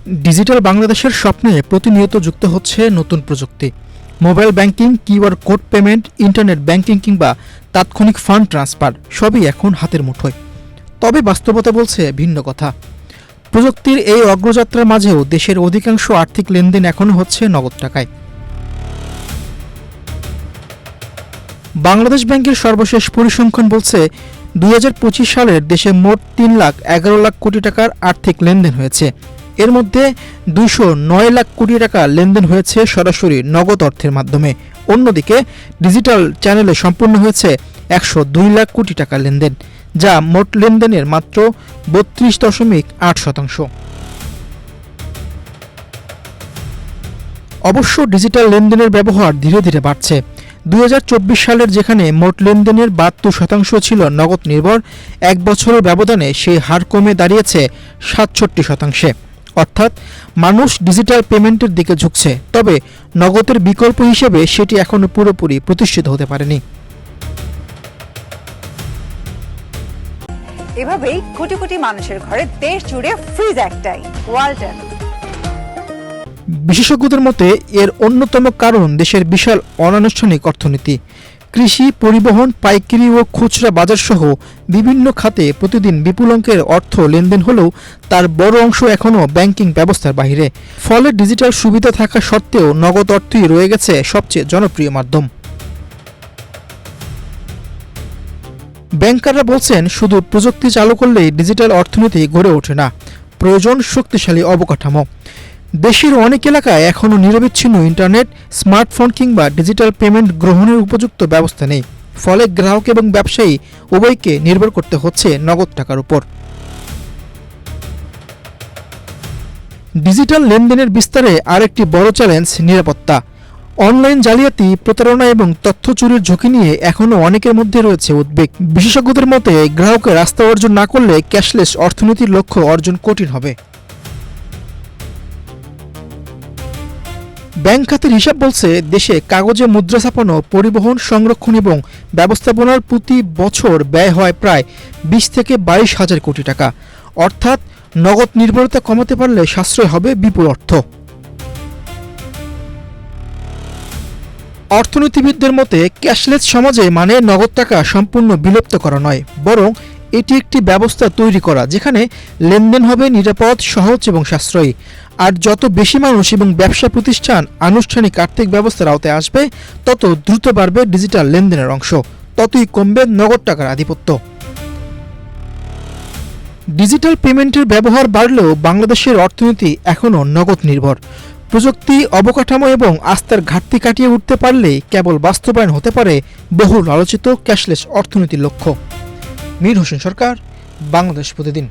Digital বাংলাদেশের স্বপ্নে প্রতিনিয়ত যুক্ত হচ্ছে নতুন প্রযুক্তি। Mobile banking, QR code payment, internet banking কিংবা তাৎক্ষণিক ফান্ড ট্রান্সফার সবই এখন হাতের মুঠোয়। তবে বাস্তবতা বলছে ভিন্ন কথা। প্রযুক্তির এই অগ্রযাত্রার মাঝেও দেশের অধিকাংশ আর্থিক লেনদেন এখনও হচ্ছে নগদ টাকায়। বাংলাদেশ ব্যাংকের সর্বশেষ পরিসংখ্যান বলছে 2025 সালের দেশে মোট 3,11 লাখ কোটি টাকার আর্থিক লেনদেন হয়েছে। এর মধ্যে 209 লাখ কোটি টাকা লেনদেন হয়েছে সরাসরি নগদ অর্থের মাধ্যমে। অন্যদিকে ডিজিটাল চ্যানেলে সম্পূর্ণ হয়েছে 102 লাখ কোটি টাকা লেনদেন, যা মোট লেনদেনের মাত্র 32.8%। অবশ্য ডিজিটাল লেনদেনের ব্যবহার ধীরে ধীরে বাড়ছে। 2024 সালের যেখানে মোট লেনদেনের 72% ছিল নগদ নির্ভর, এক বছরের ব্যবধানে সেই হার কমে দাঁড়িয়েছে 67%। অর্থাৎ মানুষ ডিজিটাল পেমেন্টের দিকে ঝুঁকছে, তবে নগদের বিকল্প হিসেবে সেটি এখনো পুরোপুরি প্রতিষ্ঠিত হতে পারেনি। এভাবেই কোটি কোটি মানুষের ঘরে দেশ জুড়ে ফ্রিজ একটাই, ওয়ালটন। বিশেষজ্ঞদের মতে এর অন্যতম কারণ দেশের বিশাল অনানুষ্ঠানিক অর্থনীতি। কৃষি, পরিবহন, পাইকারি ও খুচরা বাজারসহ বিভিন্ন খাতে প্রতিদিন বিপুল অঙ্কের অর্থ লেনদেন হলেও তার বড় অংশ এখনও ব্যাংকিং ব্যবস্থার বাইরে। ফলে ডিজিটাল সুবিধা থাকা সত্ত্বেও নগদ অর্থই রয়ে গেছে সবচেয়ে জনপ্রিয় মাধ্যম। ব্যাংকাররা বলছেন, শুধু প্রযুক্তি চালু করলেই ডিজিটাল অর্থনীতি গড়ে ওঠে না, প্রয়োজন শক্তিশালী অবকাঠামো। দেশের অনেক এলাকায় এখনও নিরবিচ্ছিন্ন ইন্টারনেট, স্মার্টফোন কিংবা ডিজিটাল পেমেন্ট গ্রহণের উপযুক্ত ব্যবস্থা নেই। ফলে গ্রাহক এবং ব্যবসায়ী উভয়কে নির্ভর করতে হচ্ছে নগদ টাকার উপর। ডিজিটাল লেনদেনের বিস্তারে আরেকটি বড় চ্যালেঞ্জ নিরাপত্তা। অনলাইন জালিয়াতি, প্রতারণা এবং তথ্য চুরির ঝুঁকি নিয়ে এখনও অনেকের মধ্যে রয়েছে উদ্বেগ। বিশেষজ্ঞদের মতে গ্রাহকের আস্থা অর্জন না করলে ক্যাশলেস অর্থনীতির লক্ষ্য অর্জন কঠিন হবে। ব্যাংক খাতের হিসাব বলছে, দেশে কাগজে মুদ্রা ছাপানো, পরিবহন, সংরক্ষণ এবং ব্যবস্থাপনার প্রতি বছর ব্যয় হয় প্রায় 20 থেকে 22 হাজার কোটি টাকা। অর্থাৎ নগদ নির্ভরতা কমাতে পারলে সাশ্রয় হবে বিপুল অর্থ। অর্থনীতিবিদদের মতে ক্যাশলেস সমাজে মানে নগদ টাকা সম্পূর্ণ বিলুপ্ত করা নয়, বরং এটি একটি ব্যবস্থা তৈরি করা যেখানে লেনদেন হবে নিরাপদ, সহজ এবং সাশ্রয়ী। আর যত বেশি মানুষ এবং ব্যবসা প্রতিষ্ঠান আনুষ্ঠানিক আর্থিক ব্যবস্থার আওতায় আসবে, তত দ্রুত বাড়বে ডিজিটাল লেনদেনের অংশ, ততই কমবে নগদ টাকার আধিপত্য। ডিজিটাল পেমেন্টের ব্যবহার বাড়লেও বাংলাদেশের অর্থনীতি এখনও নগদ নির্ভর। প্রযুক্তি, অবকাঠামো এবং আস্থার ঘাটতি কাটিয়ে উঠতে পারলেই কেবল বাস্তবায়ন হতে পারে বহুল আলোচিত ক্যাশলেস অর্থনীতির লক্ষ্য। মীর হোসেন সরকার, বাংলাদেশ প্রতিদিন।